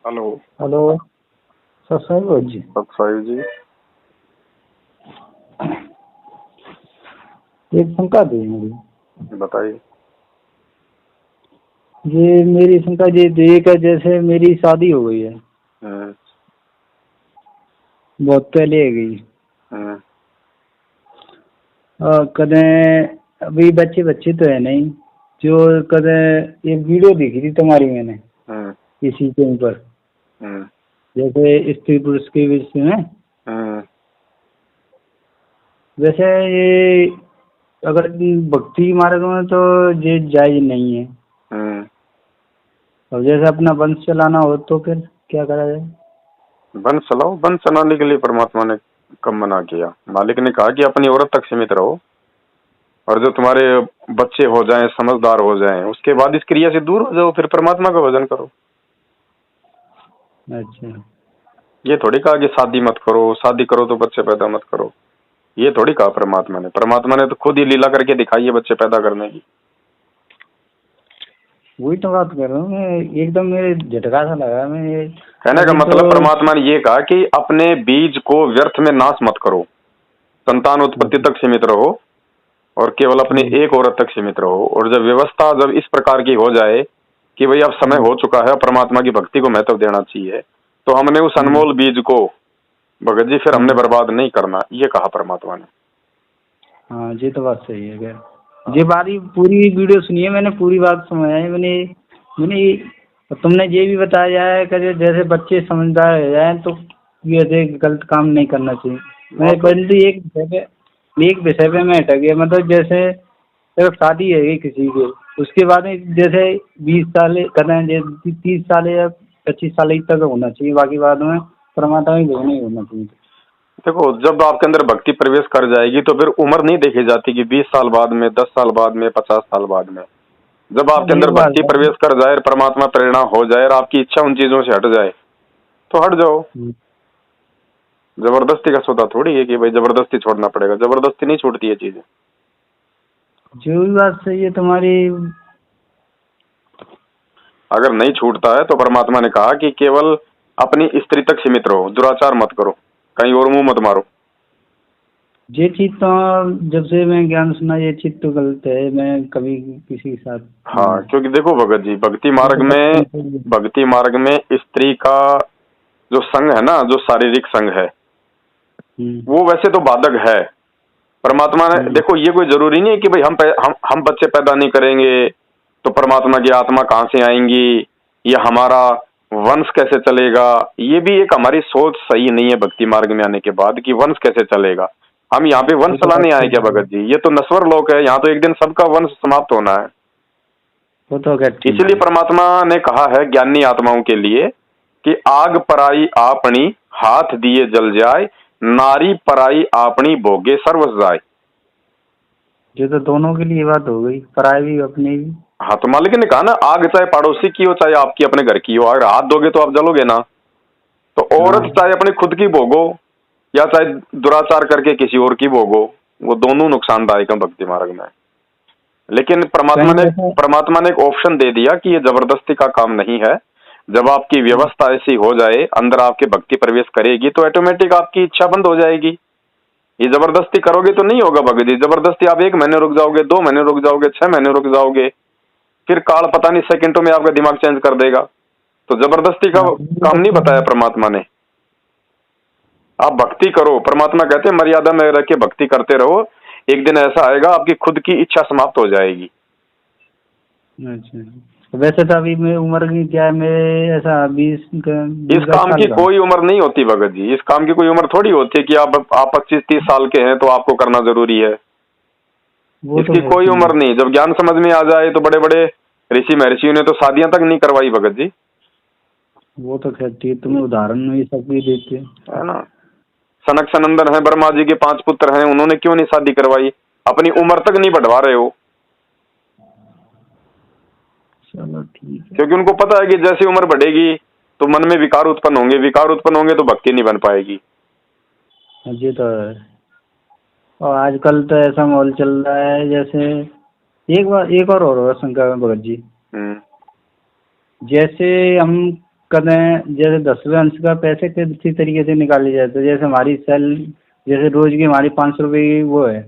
Hello. Hello सत्संग जी। सतसाई जी। एक शंका थी मेरी। बताइए। ये मेरी शंका ये थी कि जैसे मेरी शादी हो गई है, हम्म, बहुत पहले हो गई। हम्म, कदे अभी बच्चे बच्चे तो है नहीं। जो कदे एक वीडियो देखी थी तुम्हारी मैंने हम्म, किसी के ऊपर, हम्म, जैसे स्त्री पुरुष के विषय में। हम्म, वैसे ये अगर भक्ति मार्ग में तो ये जायज नहीं है। हम्म। और जैसे अपना वंश चलाना हो तो फिर क्या करा जाए? वंश चलाओ। वंश चलाने के लिए परमात्मा ने कब मना किया? मालिक ने कहा कि अपनी औरत तक सीमित रहो, और जो तुम्हारे बच्चे हो जाएं, समझदार हो जाएं, उसके बाद इस क्रिया से दूर हो जाओ, फिर परमात्मा का भजन करो। अच्छा। ये थोड़ी कहा कि शादी मत करो, शादी करो तो बच्चे पैदा मत करो। ये थोड़ी कहा परमात्मा ने। परमात्मा ने तो खुद ही लीला करके दिखाई है बच्चे पैदा करने की। वही तो बात कर रहा हूँ मैं, एकदम मेरे झटका सा लगा। मैं ये कहने का अभी तो मतलब परमात्मा ने ये कहा कि अपने बीज को व्यर्थ में नाश मत करो, संतान उत्पत्ति तक सीमित रहो, और केवल अपनी एक औरत तक सीमित रहो। और जब व्यवस्था जब इस प्रकार की हो जाए कि भाई अब समय हो चुका है, परमात्मा की भक्ति को महत्व देना चाहिए, तो हमने उस अनमोल बीज को भगत जी फिर हमने बर्बाद नहीं करना, ये कहा परमात्मा ने। हाँ, ये तो बात सही है। क्या ये बारी पूरी वीडियो सुनी है मैंने, पूरी बात समझ आई मैंने। मैंने तुमने ये भी बताया है कि जैसे बच्चे समझदार हो जाए तो ये गलत काम नहीं करना चाहिए। मैं पहले एक विषय पे मैं अटक गया। मतलब जैसे अगर शादी है किसी की, उसके बाद में जैसे 20 साल करना, जैसे 30 साल या 25 साल तक होना चाहिए, बाकी बाद में परमात्मा ही नहीं होना चाहिए। देखो, जब आपके अंदर भक्ति प्रवेश कर जाएगी तो फिर उम्र नहीं देखी जाती कि 20 साल बाद में, 10 साल बाद में, 50 साल बाद में। जब आपके अंदर एक बार भक्ति प्रवेश कर जाए, परमात्मा प्रेरणा हो जाए और आपकी इच्छा उन चीजों से हट जाए तो हट जाओ। जबरदस्ती का सौदा थोड़ी है कि भाई जबरदस्ती छोड़ना पड़ेगा। जबरदस्ती नहीं छूटती है चीजें। जो भी बात सही है तुम्हारी। अगर नहीं छूटता है तो परमात्मा ने कहा कि केवल अपनी स्त्री तक सीमित रहो, दुराचार मत करो, कहीं और मुंह मत मारो। ये चीज तो जब से मैं ज्ञान सुना, ये चीज तो गलत है। मैं कभी किसी के साथ हाँ, क्योंकि देखो भगत जी, भक्ति मार्ग में स्त्री का जो संग है ना, जो शारीरिक संग है, वो वैसे तो बाधक है। परमात्मा ने देखो, ये कोई जरूरी नहीं है कि भाई हम बच्चे पैदा नहीं करेंगे तो परमात्मा की आत्मा कहाँ से आएंगी, या हमारा वंश कैसे चलेगा। ये भी एक हमारी सोच सही नहीं है भक्ति मार्ग में आने के बाद कि वंश कैसे चलेगा। हम यहाँ पे वंश चलाने आए क्या भगत जी? ये तो नश्वर लोक है, यहाँ तो एक दिन सबका वंश समाप्त होना है। वो तो इसीलिए परमात्मा ने कहा है ज्ञानी आत्माओं के लिए कि आग पराई आपनी, हाथ दिए जल जाए, नारी पराई आपनी, भोगे सर्वस जाए। ये तो दोनों के लिए बात हो गई, पराई भी अपनी भी। हाँ, तो मालिक ने कहा ना, आग चाहे पड़ोसी की हो चाहे आपकी अपने घर की हो, अगर हाथ दोगे तो आप जलोगे ना। तो औरत चाहे अपने खुद की भोगो या चाहे दुराचार करके किसी और की भोगो, वो दोनों नुकसानदायक है भक्ति मार्ग में। लेकिन परमात्मा ने एक ऑप्शन दे दिया कि ये जबरदस्ती का काम नहीं है। जब आपकी व्यवस्था ऐसी हो जाए, अंदर आपके भक्ति प्रवेश करेगी तो ऑटोमेटिक आपकी इच्छा बंद हो जाएगी। ये जबरदस्ती करोगे तो नहीं होगा भगत जी। जबरदस्ती आप 1 महीने रुक जाओगे, 2 महीने रुक जाओगे, 6 महीने रुक जाओगे, फिर काल पता नहीं सेकंडों में आपका दिमाग चेंज कर देगा। तो जबरदस्ती का काम नहीं बताया परमात्मा ने। आप भक्ति करो। परमात्मा कहते हैं मर्यादा में रह के भक्ति करते रहो, एक दिन ऐसा आएगा आपकी खुद की इच्छा समाप्त हो जाएगी। अच्छा, वैसे तो अभी मेरी उम्र की क्या है, मेरे ऐसा 20 इस काम की कोई उम्र नहीं होती भगत जी। इस काम की कोई उम्र थोड़ी होती है कि आप 25-30 साल के हैं तो आपको करना जरूरी है। इसकी कोई उम्र नहीं। जब ज्ञान समझ में आ जाए तो बड़े बड़े ऋषि महर्षियों ने तो शादियां तक नहीं करवाई भगत जी। वो तो कहती है, तुम्हें उदाहरण में सब भी देते है ना। सनक सनंदन है, ब्रह्मा जी के 5 पुत्र हैं, उन्होंने क्यों नहीं शादी करवाई? अपनी उम्र तक नहीं बढ़वा रहे हो। चलो ठीक है। क्योंकि उनको पता है कि जैसी उम्र बढ़ेगी तो मन में विकार उत्पन्न होंगे, विकार उत्पन्न होंगे तो भक्ति नहीं बन पाएगी। ये तो है। और आजकल तो ऐसा माहौल चल रहा है जैसे एक बार एक और शंका भगत जी। जैसे हम करें, जैसे 10वें अंश का पैसे किसी तरीके से निकाले जाते हैं, जैसे हमारी सेल, जैसे रोज की हमारी 500 रुपये की वो है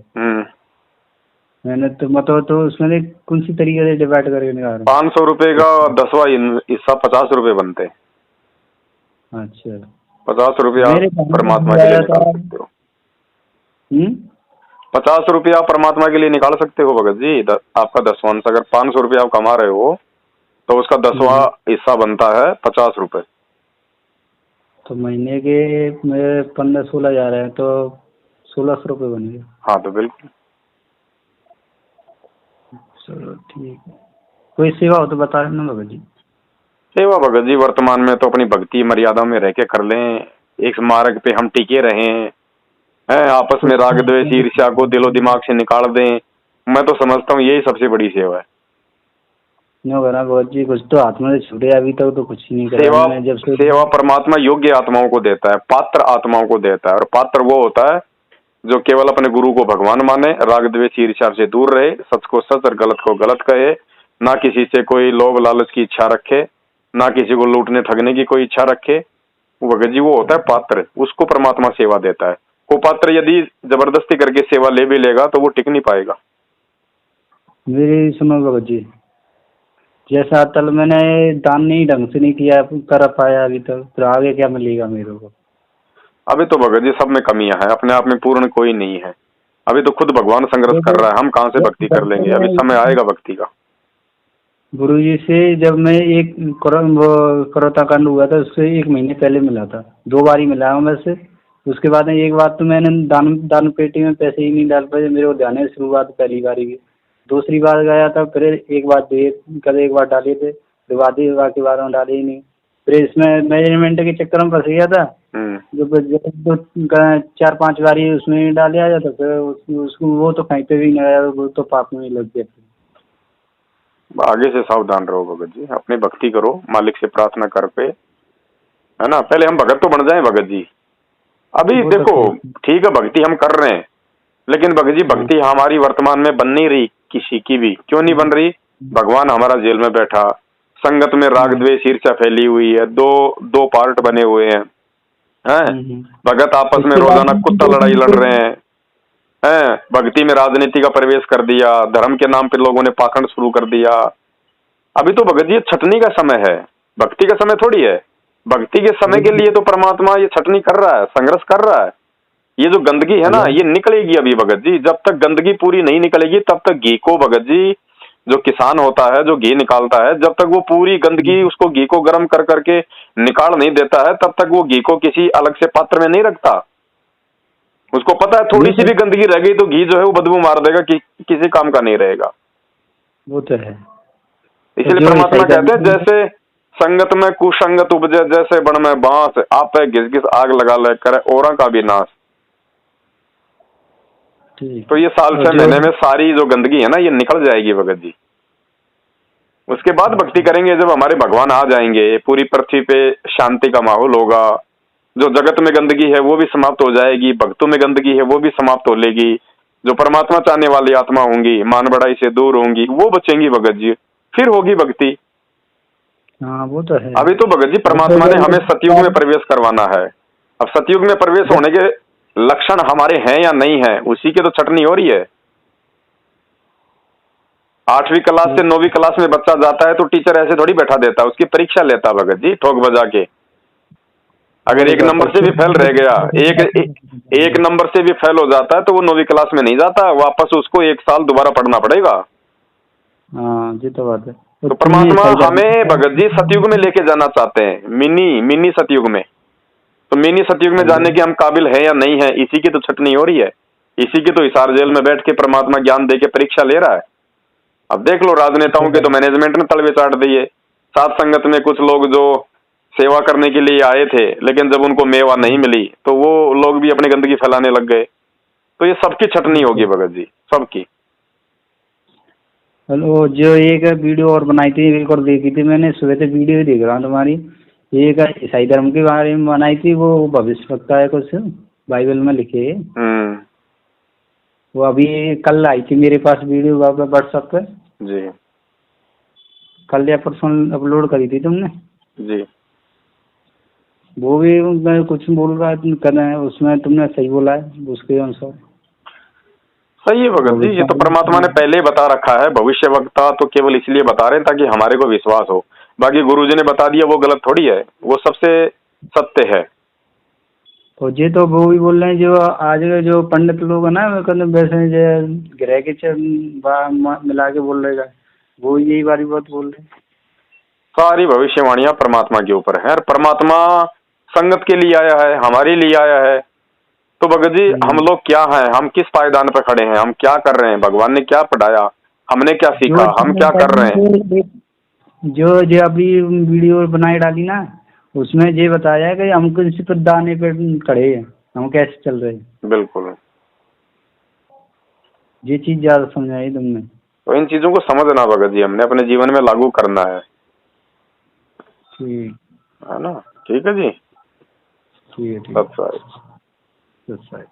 मैंने तो मतलब, तो उसमें से कौन सी तरीके से डिवाइड करके निकाल रहे 500 रुपये का 10वां हिस्सा 50 रुपये बनते हैं। हैं? अच्छा, 50 रुपया मेरे खाने में परमात्मा भी के लिए आया निकाल था। सकते हो। 50 रुपया परमात्मा के लिए निकाल सकते हो भगत जी। आपका 10वां अंश अगर 500 रुपया आप कमा रहे हो तो उसका 10वां हिस्सा बनता है 50 रुपये। तो महीने के मेरे 15-16 हजार है, तो 1600 रुपये बनेंगे। हाँ तो बिल्कुल। चलो ठीक है, कोई सेवा हो तो बता देना भगत जी। सेवा भगत जी वर्तमान में तो अपनी भक्ति मर्यादा में रह के कर लें, एक मार्ग पे हम टिके रहें हैं, आपस में राग द्वेष ईर्ष्या को दिलो दिमाग से निकाल दें। मैं तो समझता हूँ यही सबसे बड़ी सेवा है। नो करा भगत जी, कुछ तो हाथ में से छूटे, अभी तक तो कुछ नहीं करा सेवा मैंने। जब से सेवा परमात्मा योग्य आत्माओं को देता है, पात्र आत्माओं को देता है, और पात्र वो होता है जो केवल अपने गुरु को भगवान माने, राग द्वेष ईर्ष्या से दूर रहे, सच को सच और गलत को गलत कहे, ना किसी से कोई लोभ लालच की इच्छा रखे, ना किसी को लूटने ठगने की कोई इच्छा रखे। वो भगत जी वो होता है पात्र, उसको परमात्मा सेवा देता है। वो पात्र यदि जबरदस्ती करके सेवा ले भी लेगा तो वो टिक नहीं पाएगा। मेरी सुनो भगत जी, जैसा तल मैंने दान नहीं ढंग से नहीं किया कर पाया अभी तक, तो आगे क्या मिलेगा मेरे को? अभी तो भगत जी सब में कमियां हैं, अपने आप में पूर्ण कोई नहीं है। अभी तो खुद भगवान संघर्ष कर रहा है, हम कहाँ से भक्ति कर लेंगे? अभी समय आएगा भक्ति का। गुरु जी से जब मैं एक करोता कांड हुआ था, उससे 1 महीने पहले मिला था, 2 बार ही मिला हूँ वैसे। उसके बाद एक बार तो मैंने दान पेटी में पैसे ही नहीं डाल पाए, मेरे को ध्यान है शुरुआत पहली बार की। दूसरी बार गया था, फिर एक बार कल एक बार डाले थे, फिर बाकी बार में डाले ही नहीं। फिर इसमें मैनेजमेंट के चक्कर में फंस गया था, जो 4-5 बार ही उसमें डाले आया था, फिर उसको वो तो कहीं पे भी नहीं आया, वो तो पाप में ही लग गया। आगे से सावधान रहो भगत जी, अपनी भक्ति करो, मालिक से प्रार्थना कर पे, है ना। पहले हम भगत तो बन जाएं भगत जी। अभी देखो ठीक है भक्ति हम कर रहे हैं, लेकिन भगत जी भक्ति हमारी वर्तमान में बन नहीं रही किसी की भी। क्यों नहीं बन रही? भगवान हमारा जेल में बैठा, संगत में राग द्वेष ईर्ष्या फैली हुई है, दो पार्ट बने हुए हैं, भगत आपस में रोजाना कुत्ता लड़ाई लड़ रहे हैं, भक्ति में राजनीति का प्रवेश कर दिया, धर्म के नाम पे लोगों ने पाखंड शुरू कर दिया। अभी तो भगत जी छटनी का समय है, भक्ति का समय थोड़ी है। भक्ति के समय के लिए तो परमात्मा ये छटनी कर रहा है, संघर्ष कर रहा है। ये जो गंदगी है ना, ये निकलेगी अभी भगत जी। जब तक गंदगी पूरी नहीं निकलेगी तब तक घी को, भगत जी जो किसान होता है, जो घी निकालता है, जब तक वो पूरी गंदगी उसको घी को गर्म कर करके निकाल नहीं देता है, तब तक वो घी को किसी अलग से पात्र में नहीं रखता। उसको पता है थोड़ी सी भी गंदगी रह गई तो घी जो है वो बदबू मार देगा, कि किसी काम का नहीं रहेगा। वो तो है। इसलिए परमात्मा कहते हैं जैसे संगत में कुसंगत उपजे, जैसे बण में बांस, आप पे घिस घिस आग लगा ले करे औरा का भी नाश। तो ये साल 6 महीने में सारी जो गंदगी है ना ये निकल जाएगी भगत जी। उसके बाद भक्ति करेंगे जब हमारे भगवान आ जाएंगे, पूरी पृथ्वी पे शांति का माहौल होगा, जो जगत में गंदगी है वो भी समाप्त हो जाएगी, भक्तों में गंदगी है वो भी समाप्त हो लेगी, जो परमात्मा चाहने वाली आत्मा होंगी, मान बढ़ाई से दूर होंगी, वो बचेंगी भगत जी, फिर होगी भक्ति। हाँ वो तो है। अभी तो भगत जी परमात्मा ने हमें सतयुग में प्रवेश करवाना है। अब सतयुग में प्रवेश होने के लक्षण हमारे हैं या नहीं है, उसी की तो छटनी हो रही है। 8वीं क्लास से 9वीं क्लास में बच्चा जाता है तो टीचर ऐसे थोड़ी बैठा देता, उसकी परीक्षा लेता भगत जी, ठोक बजा के। अगर 1 नंबर से भी फेल रह गया, एक नंबर से भी फेल हो जाता है तो वो 9वीं क्लास में नहीं जाता, वापस उसको 1 साल दोबारा पढ़ना पड़ेगा। हाँ जी तो बात है। तो परमात्मा हमें भगत जी सतयुग में लेके जाना चाहते हैं, मिनी सतयुग में। तो मिनी सतयुग में जाने के हम काबिल है या नहीं है, इसी की तो छटनी हो रही है। इसी की तो हिसार जेल में बैठ के परमात्मा ज्ञान दे के परीक्षा ले रहा है। अब देख लो राजनेताओं के तो मैनेजमेंट ने तलवे चाट दिए। साथ संगत में कुछ लोग जो सेवा करने के लिए आए थे, लेकिन जब उनको मेवा नहीं मिली तो वो लोग भी अपनी गंदगी फैलाने लग गए। तो ये सबकी छटनी होगी भगत जी, सबकी। हेलो, जो एक वीडियो और बनाई थी, एक और देखी थी मैंने, सुबह से वीडियो देख रहा हूँ तुम्हारी। एक ईसाई धर्म के बारे में बनाई थी, वो भविष्यवक्ता है कुछ बाइबल में लिखे। वो अभी कल आई थी मेरे पास वीडियो व्हाट्सएप पे जी। कल या परसों अपलोड करी थी तुमने जी। वो भी मैं कुछ बोल रहा है कर रहे हैं, उसमें तुमने सही बोला है उसके अनुसार। सही है भगत जी, ये तो परमात्मा ने पहले ही बता रखा है। भविष्य वक्ता तो केवल इसलिए बता रहे हैं ताकि हमारे को विश्वास हो। बाकी गुरुजी ने बता दिया वो गलत थोड़ी है, वो सबसे सत्य है। और ये तो वो भी बोल रहे हैं जो आज के जो पंडित लोग है ना, वैसे जो ग्रह के मिला के बोल रहे, वो यही वाली बात बोल रहे हैं। सारी भविष्यवाणियां परमात्मा के ऊपर है, और परमात्मा संगत के लिए आया है, हमारे लिए आया है। तो भगत जी हम लोग क्या हैं, हम किस पायदान पर खड़े हैं, हम क्या कर रहे हैं, भगवान ने क्या पढ़ाया, हमने क्या सीखा, हम क्या कर रहे हैं। जो अभी वीडियो बनाई डाली ना, उसमें ये बताया कि हम किसी पर दाने पे खड़े हैं, हम कैसे चल रहे हैं। बिल्कुल, ये चीज ज्यादा समझाई तुमने। तो इन चीजों को समझना भगत जी, हमने अपने जीवन में लागू करना है ठीक ना। ठीक है जी, ठीक है। सत्संग। सही।